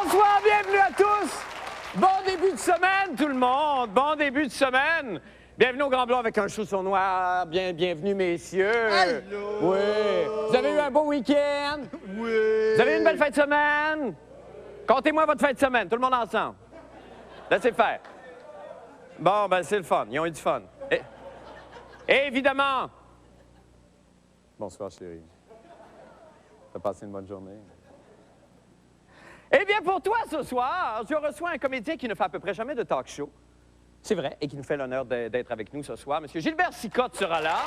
Bonsoir, bienvenue à tous. Bon début de semaine, tout le monde. Bon début de semaine. Bienvenue au Grand Blanc avec un chausson noir. Bienvenue, messieurs. Allô? Oui. Vous avez eu un beau week-end? Oui. Vous avez eu une belle fin de semaine? Comptez-moi votre fin de semaine, tout le monde ensemble. Laissez faire. Bon, ben c'est le fun. Ils ont eu du fun. Et évidemment... Bonsoir, chérie. T'as passé une bonne journée? Eh bien, pour toi, ce soir, je reçois un comédien qui ne fait à peu près jamais de talk show. C'est vrai, et qui nous fait l'honneur d'être avec nous ce soir. Monsieur Gilbert Sicotte sera là.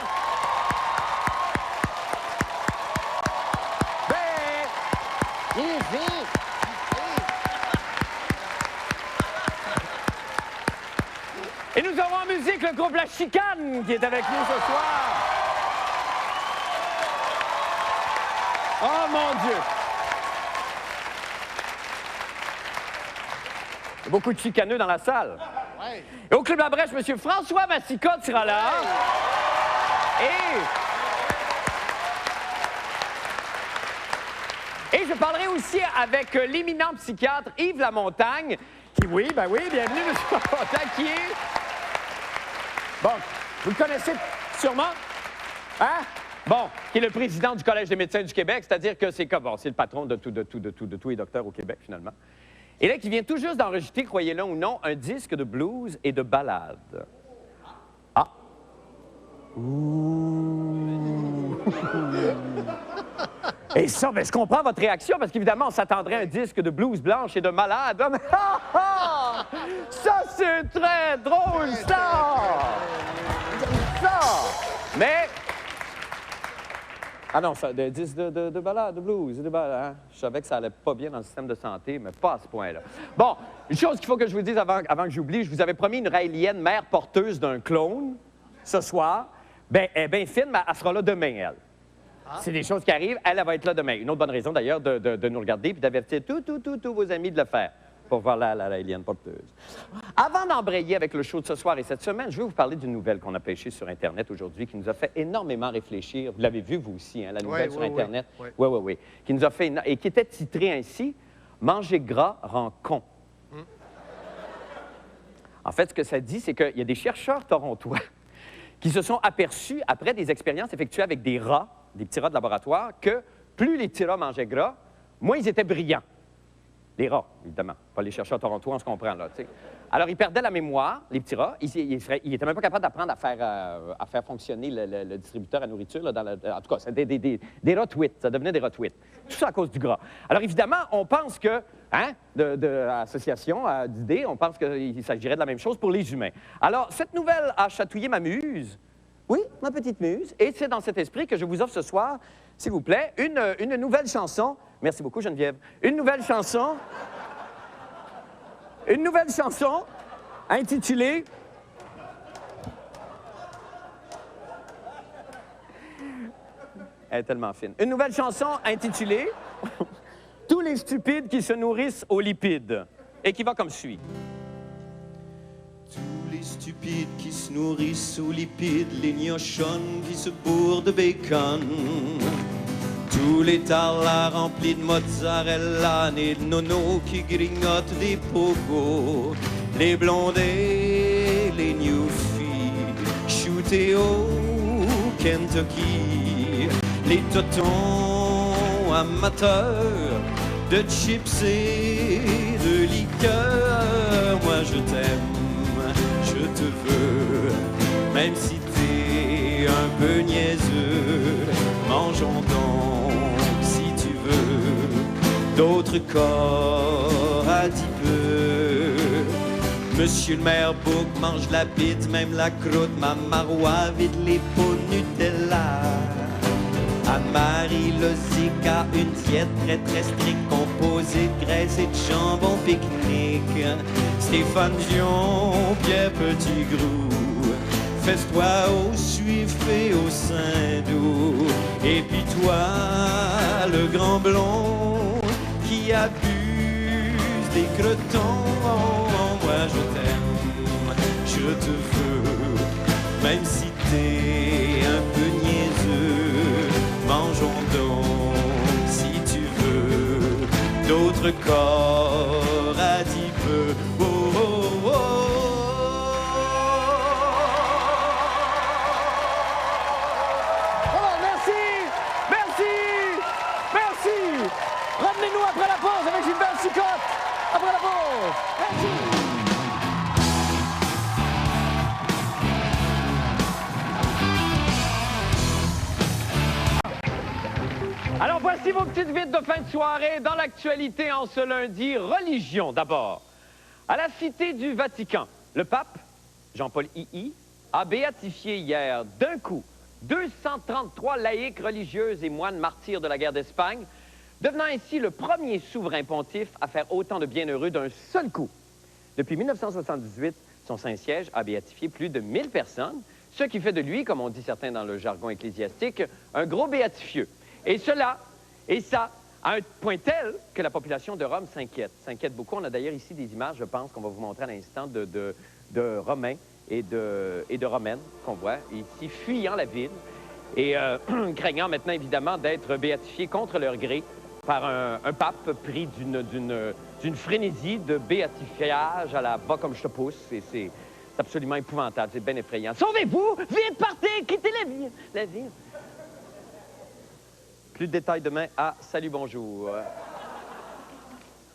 Et nous aurons en musique le groupe La Chicane qui est avec nous ce soir. Oh mon Dieu! Il y a beaucoup de chicaneux dans la salle. Ouais. Et au Club La Brèche, M. François Massicotte sera là. Et je parlerai aussi avec l'éminent psychiatre Yves Lamontagne, qui, oui, bienvenue, M. Lamontagne, qui est... Bon, vous le connaissez sûrement? Hein? Bon, qui est le président du Collège des médecins du Québec, c'est-à-dire que c'est comme, bon, c'est le patron de tous les docteurs au Québec, finalement. Et là, qui vient tout juste d'enregistrer, croyez-le ou non, un disque de blues et de ballades. Ah! Ouh! Et ça, ben, je comprends votre réaction, parce qu'évidemment, on s'attendrait à un disque de blues blanche et de malade. Ça, c'est très drôle, ça! Ça! Mais... Ah non, ça, des disques de ballade, de blues, de ballade, hein? Je savais que ça allait pas bien dans le système de santé, mais pas à ce point-là. Bon, une chose qu'il faut que je vous dise avant que j'oublie, je vous avais promis une raélienne mère porteuse d'un clone ce soir. Ben, elle est bien fine, mais elle sera là demain, elle. Ah. C'est des choses qui arrivent, elle va être là demain. Une autre bonne raison, d'ailleurs, de nous regarder puis d'avertir tous vos amis de le faire pour voir la raélienne porteuse. Avant d'embrayer avec le show de ce soir et cette semaine, je vais vous parler d'une nouvelle qu'on a pêchée sur Internet aujourd'hui qui nous a fait énormément réfléchir. Vous l'avez vu, vous aussi, hein, la nouvelle sur Internet? Oui. Qui nous a fait... Et qui était titrée ainsi « Manger gras rend con ». En fait, ce que ça dit, c'est qu'il y a des chercheurs torontois qui se sont aperçus, après des expériences effectuées avec des rats, des petits rats de laboratoire, que plus les petits rats mangeaient gras, moins ils étaient brillants. Les rats, évidemment. Pas les chercheurs torontois, on se comprend, là, tu sais. Alors, ils perdaient la mémoire, les petits rats. Ils n'étaient même pas capables d'apprendre à faire fonctionner le distributeur à nourriture. Là, en tout cas, c'était des rats-wits. Ça devenait des rats-wits. Tout ça à cause du gras. Alors, évidemment, on pense que, hein, association d'idées, on pense qu'il s'agirait de la même chose pour les humains. Alors, cette nouvelle a chatouillé ma muse. Oui, ma petite muse. Et c'est dans cet esprit que je vous offre ce soir, s'il vous plaît, une nouvelle chanson. Merci beaucoup, Geneviève. Une nouvelle chanson intitulée... Elle est tellement fine. Une nouvelle chanson intitulée « Tous les stupides qui se nourrissent aux lipides » et qui va comme suit. Tous les stupides qui se nourrissent aux lipides, les gnochons qui se bourrent de bacon, tous les tarlares remplis de mozzarella, nés de nono qui grignotent des pogos, les blondés, les newfies, shootés au Kentucky, les totons amateurs de chips et de liqueurs. Moi je t'aime, je te veux, même si t'es un peu niaiseux. Mangeons donc, si tu veux, d'autres corps à petit peu. Monsieur le maire Bouc mange la bite, même la croûte. Ma marois vide les pots Nutella. Anne-Marie Lozic a une diète très stricte, composée de graisse et de jambon pique-nique. Stéphane Dion, Pierre Petitgrou, fesse-toi au suif et au Saint-Doux. Et puis toi, le grand blond qui abuse des cretons. Moi je t'aime, je te veux, même si t'es un peu niaiseux. Mangeons donc, si tu veux, d'autres corps Revenez-nous après la pause avec Gilbert Sicotte. Après la pause. Merci. Alors, voici vos petites vites de fin de soirée. Dans l'actualité, en ce lundi, religion d'abord. À la Cité du Vatican, le pape, Jean-Paul II, a béatifié hier d'un coup 233 laïcs, religieuses et moines martyrs de la guerre d'Espagne, devenant ainsi le premier souverain pontife à faire autant de bienheureux d'un seul coup. Depuis 1978, son Saint-Siège a béatifié plus de 1000 personnes, ce qui fait de lui, comme on dit certains dans le jargon ecclésiastique, un gros béatifieux. Et ça, à un point tel que la population de Rome s'inquiète beaucoup. On a d'ailleurs ici des images, je pense, qu'on va vous montrer à l'instant, de Romains et de Romaines qu'on voit ici, fuyant la ville et craignant maintenant, évidemment, d'être béatifiés contre leur gré par un pape pris d'une frénésie de béatifiage à la bas comme je te pousse. C'est absolument épouvantable, c'est bien effrayant. Sauvez-vous! Vite, partez! Quittez la ville! Plus de détails demain à Salut, bonjour.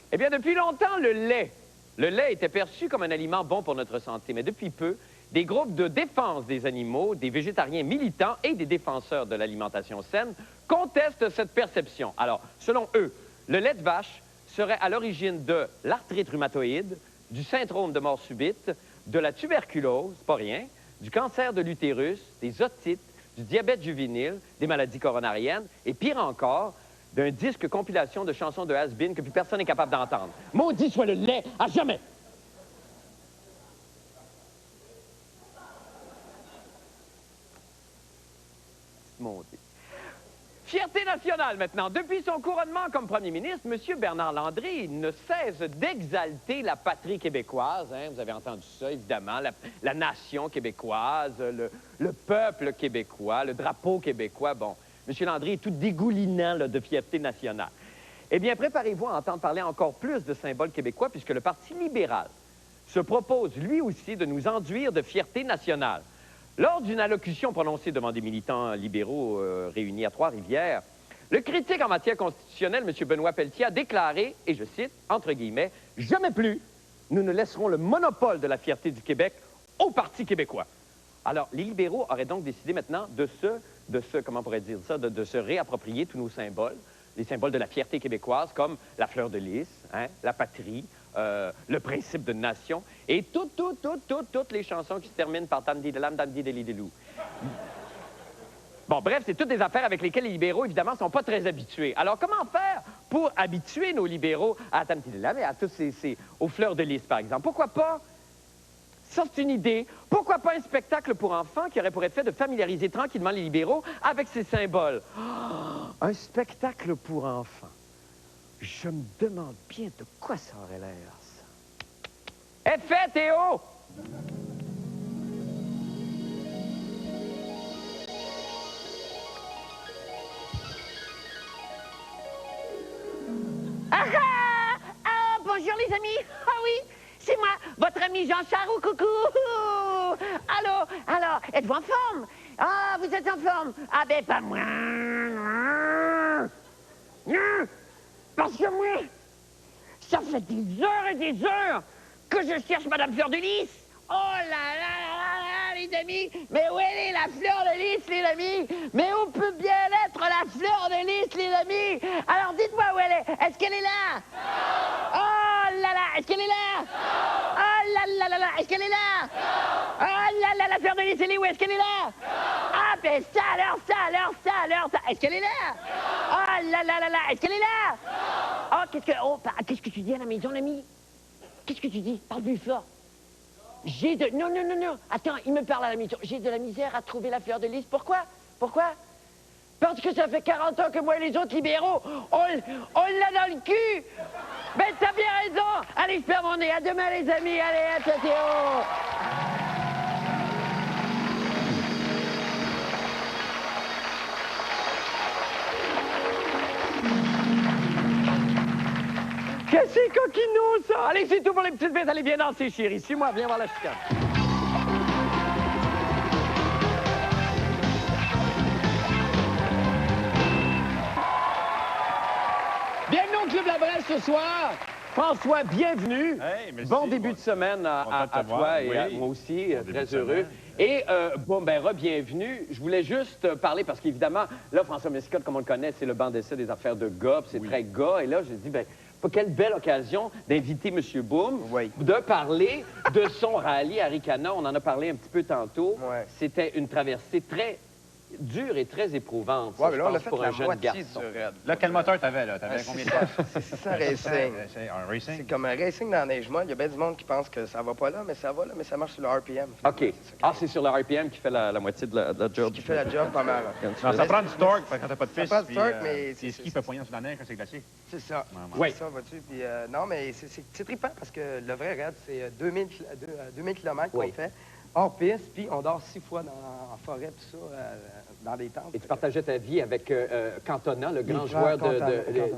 Eh bien, depuis longtemps, le lait était perçu comme un aliment bon pour notre santé. Mais depuis peu, des groupes de défense des animaux, des végétariens militants et des défenseurs de l'alimentation saine contestent cette perception. Alors, selon eux, le lait de vache serait à l'origine de l'arthrite rhumatoïde, du syndrome de mort subite, de la tuberculose, pas rien, du cancer de l'utérus, des otites, du diabète juvénile, des maladies coronariennes, et pire encore, d'un disque compilation de chansons de has-been que plus personne n'est capable d'entendre. Maudit soit le lait à jamais! Maudit. Fierté nationale, maintenant. Depuis son couronnement comme premier ministre, M. Bernard Landry ne cesse d'exalter la patrie québécoise. Hein? Vous avez entendu ça, évidemment. La nation québécoise, le peuple québécois, le drapeau québécois. Bon, M. Landry est tout dégoulinant là, de fierté nationale. Eh bien, préparez-vous à entendre parler encore plus de symboles québécois, puisque le Parti libéral se propose, lui aussi, de nous enduire de fierté nationale. Lors d'une allocution prononcée devant des militants libéraux réunis à Trois-Rivières, le critique en matière constitutionnelle, M. Benoît Pelletier, a déclaré, et je cite, entre guillemets, « Jamais plus, nous ne laisserons le monopole de la fierté du Québec au Parti québécois. » Alors, les libéraux auraient donc décidé maintenant de se réapproprier tous nos symboles, les symboles de la fierté québécoise, comme la fleur de lys, hein, la patrie, le principe de nation, et toutes les chansons qui se terminent par Tam Didelam, Tam Didelidilou. Bon, bref, c'est toutes des affaires avec lesquelles les libéraux, évidemment, ne sont pas très habitués. Alors, comment faire pour habituer nos libéraux à Tam Didelam et à tous aux fleurs de lys, par exemple? Pourquoi pas? Ça, c'est une idée. Pourquoi pas un spectacle pour enfants qui aurait pour effet de familiariser tranquillement les libéraux avec ces symboles? Oh, un spectacle pour enfants. Je me demande bien de quoi ça aurait l'air, ça. Est fait, Théo! Ah ah! Ah, bonjour les amis! Ah oui, c'est moi, votre ami Jean Charou, coucou! Allô, alors, êtes-vous en forme? Ah, vous êtes en forme? Ah ben, pas moi! Parce que moi, ça fait des heures et des heures que je cherche Madame Fleur de Lys. Oh là là là là, les amis! Mais où elle est, la Fleur de Lys, les amis? Mais où peut bien être la Fleur de Lys, les amis? Alors dites-moi où elle est. Est-ce qu'elle est là? Non! Oh là là, est-ce qu'elle est là? Non! Oh là là là là, est-ce qu'elle est là? Non! Oh là là, la Fleur de Lys, elle est où? Est-ce qu'elle est là? Non! Ah ben ça alors, est-ce qu'elle est là? Non! Oh là là là là, est-ce qu'elle est là? Non! Oh, qu'est-ce que tu dis à la maison, l'ami? Qu'est-ce que tu dis? Parle plus fort. Non. Attends, il me parle à la maison. J'ai de la misère à trouver la Fleur de Lys. Pourquoi? Parce que ça fait 40 ans que moi et les autres libéraux, on l'a dans le cul. Ben, t'as bien raison. Allez, je perds mon nez. À demain, les amis. Allez, à toi, Théo. Qu'est-ce que c'est coquinou, ça? Allez, c'est tout pour les petites bêtes. Allez, viens danser, chérie. Suis-moi, viens voir la chicane. Bienvenue de la Brèche ce soir. François, bienvenue. Hey, merci. Bon début de semaine à Content de te toi voir. et Oui. à moi aussi, Bon début très de heureux. semaine. Et bon, ben, re-bienvenue. Je voulais juste parler parce qu'évidemment, là, François Mascotte, comme on le connaît, c'est le banc d'essai des affaires de gars, puis c'est très gars. Et là, j'ai dit, ben, quelle belle occasion d'inviter M. Boom, de parler de son rallye à Ricana. On en a parlé un petit peu tantôt. Ouais. C'était une traversée très dure et très éprouvante, Ouais, ça, mais je là, on a pense, fait pour la un jeune moitié garçon. du raid. Là, quel moteur t'avais, là? T'avais combien de temps? C'est ça, racing. C'est un racing? C'est comme un racing dans la neige molle. Il y a bien du monde qui pense que ça va pas là, mais ça va là, mais ça marche sur le RPM. OK. C'est ça Ah, c'est sur le RPM qui fait la moitié de la job. qui fait la job pas mal. Non, ça prend du torque parce que quand t'as pas de Ça piste. prend du puis, torque, mais les c'est- skis peuvent poigner sur la neige quand c'est glacé. C'est ça. Oui. C'est ça, vois-tu. Puis, non, mais c'est trippant parce que le vrai raid, c'est 2000 km qu'on Oui. fait hors piste, puis on dort 6 fois en forêt, tout ça, dans des tentes. Et tu partageais ta vie avec Cantona, le grand frères joueur Cantona,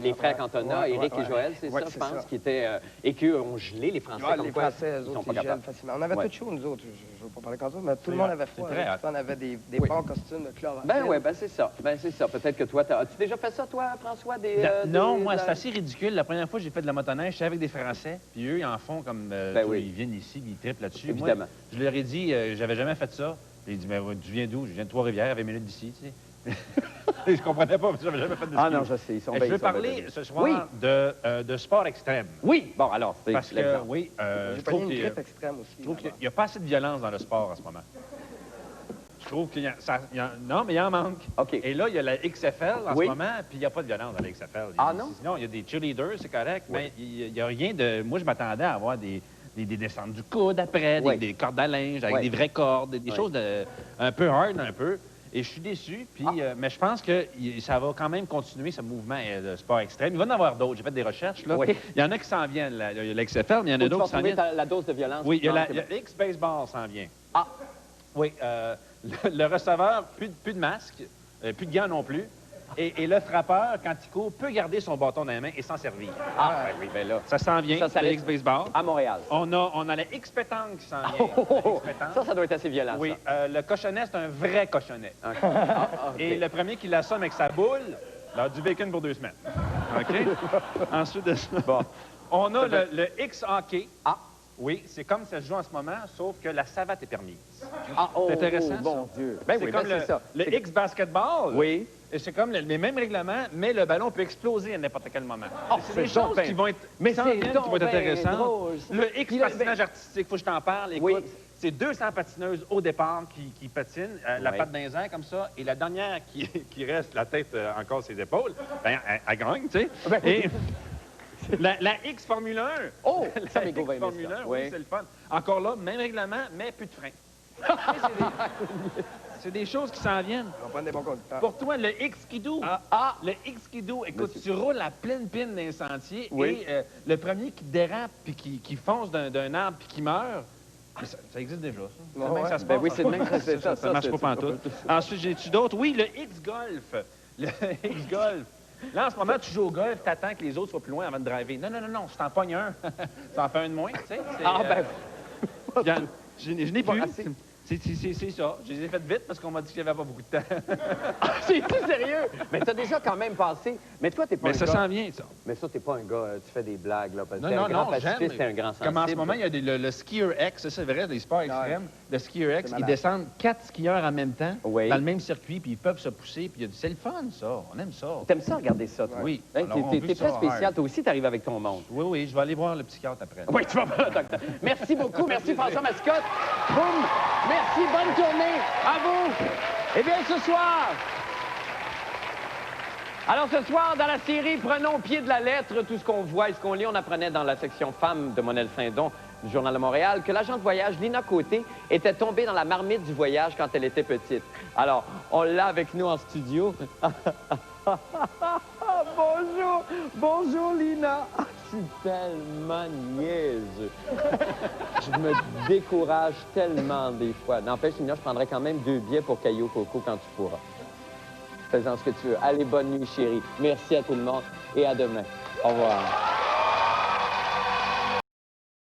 les frères ouais. Cantona, Ouais, Éric ouais, et Joël, c'est ouais, ça, je c'est pense, ça. qui étaient... et qu'eux ont gelé, les Français, Ouais, comme les quoi, Français, eux ils autres, sont ils pas gèlent capables. facilement. On avait Ouais. tout chaud, nous autres. Je veux pas parler comme ça, mais tout le C'est monde hot. avait C'est froid. très là. hot. On avait des Oui. bons costumes de chlorophylle. Ben oui, ben c'est ça. Ben c'est ça. Peut-être que toi, as-tu déjà fait ça, toi, François? Non, moi, de c'est assez ridicule. La première fois que j'ai fait de la motoneige, j'étais avec des Français, puis eux, ils en font comme... tous, oui. Ils viennent ici, puis ils trippent là-dessus. Évidemment. Moi, je leur ai dit, j'avais jamais fait ça. Puis ils disent, mais tu viens d'où? Je viens de Trois-Rivières, à 20 minutes d'ici, tu sais. Je comprenais pas, parce que j'avais jamais fait de ski. Ah non, je sais, ils sont Et bien... je veux ils sont bien parler bien. ce soir Oui. de sport extrême. Oui! Bon, alors, c'est Parce que, l'exemple. oui, J'ai je pas trouve une qu'il grippe extrême aussi. je trouve qu'il là-bas. n'y a pas assez de violence dans le sport en ce moment. Je trouve qu'il y a... non, mais il en manque. OK. Et là, il y a la XFL en Oui. ce moment, puis il n'y a pas de violence dans la XFL. Ah, non? Sinon, il y a des cheerleaders, c'est correct, mais il n'y a rien de... Moi, je m'attendais à avoir des descentes du coude après, Oui. des cordes à linge, avec Oui. des vraies cordes, des Oui. choses un peu hard, un peu. Et je suis déçu, puis, mais je pense que ça va quand même continuer, ce mouvement de sport extrême. Il va y en avoir d'autres. J'ai fait des recherches, là. Oui. Il y en a qui s'en viennent, il y a la XFL, mais il y en a Faut que tu d'autres vas qui s'en trouver viennent. la dose de violence. Oui, il y a Non, c'est la bon. X-Baseball s'en vient. Ah! Oui, le receveur, plus de masque, plus de gants non plus. Et le frappeur, quand il court, peut garder son bâton dans la main et s'en servir. Ah, ben oui, ben là. Ça s'en vient, Ça le reste X-Baseball. à Montréal. On a la X-Pétanque qui s'en vient. Oh, oh, oh. La X-Pétanque. Ça doit être assez violent, Oui, le cochonnet, c'est un vrai cochonnet. ça. OK. Ah, OK. Et le premier qui l'assomme avec sa boule, là, du bacon pour 2 semaines. OK? Ensuite de ça, on a le X-hockey. Ah. Oui, c'est comme ça se joue en ce moment, sauf que la savate est permise. Ah, oh, C'est intéressant, oh, bon Dieu. Ben c'est oui, comme ben c'est ça. le C'est- X-basketball. Oui. Et c'est comme les mêmes règlements, mais le ballon peut exploser à n'importe quel moment. C'est des c'est donc choses ben- qui vont être, Mais qui s'en c'est viennent, donc qui vont être ben intéressantes. drôle, ça. Le Puis là, X-patinage artistique, faut que je t'en parle. Écoute, Oui. c'est 200 patineuses au départ qui patinent, la Ouais. patte dans les airs comme ça, et la dernière qui reste la tête encore sur ses épaules, ben, elle gagne, tu sais. Ben oui. Et la X Formule 1. Oh, la ça, mes gars, X va aimer Formule ça. 1, oui, c'est le fun. Encore là, même règlement, mais plus de frein. C'est des choses qui s'en viennent. On va prendre des bons conducteurs. Pour toi, le X-Skidoo. Le X-Skidoo, écoute, Monsieur. tu roules à pleine pine dans les sentiers Oui. et le premier qui dérape puis qui fonce d'un arbre puis qui meurt, mais ça existe déjà, ça. C'est Ouais, le même que ouais. ça se Ben passe. oui, c'est le même que c'est ça. Ça marche c'est- pas pantoute. Ensuite, j'ai-tu d'autres? Oui, le X-Golf. Le X-Golf. Là, en ce moment, tu joues au golf, t'attends que les autres soient plus loin avant de driver. Non, non, non, non, si t'en pognes un, t'en fais un de moins, tu sais. c'est, Ah, ben, je n'ai Pas plus. assez. C'est ça. Je les ai faites vite parce qu'on m'a dit qu'il n'y avait pas beaucoup de temps. c'est-tu sérieux? Mais t'as déjà quand même passé. Mais toi, t'es pas Mais un ça gars... s'en vient, ça. Mais ça, t'es pas un gars, tu fais des blagues, là. Parce que Non, t'es non, un grand non, pacifiste, j'aime. t'es un grand sensible. Comme en ce moment, il y a le skier X, ça, c'est vrai, des sports extrêmes. Le skier X, C'est ils malade. descendent 4 skieurs en même temps, Oui. dans le même circuit, puis ils peuvent se pousser, puis c'est le fun, ça. On aime ça. T'aimes ça, regarder ça, toi? Oui. Hein, Alors, on t'es veut très ça spécial. hard. Toi aussi, t'arrives avec ton monde. Oui, oui, je vais aller voir le psychiatre après. Oui, tu vas voir le docteur. Merci beaucoup. Merci, François Mascotte. Boum. Merci. Bonne tournée. À vous. Eh bien, ce soir... Alors, ce soir, dans la série Prenons au pied de la lettre, tout ce qu'on voit et ce qu'on lit, on apprenait dans la section femmes de Monel Saint-Don du Journal de Montréal que l'agent de voyage Lina Côté était tombée dans la marmite du voyage quand elle était petite. Alors, on l'a avec nous en studio. Bonjour! Bonjour, Lina! Ah, je suis tellement niaiseux. Je me décourage tellement des fois. N'empêche, Lina, je prendrai quand même 2 billets pour Caillou Coco quand tu pourras. Fais-en ce que tu veux. Allez, bonne nuit, chérie. Merci à tout le monde et à demain. Au revoir.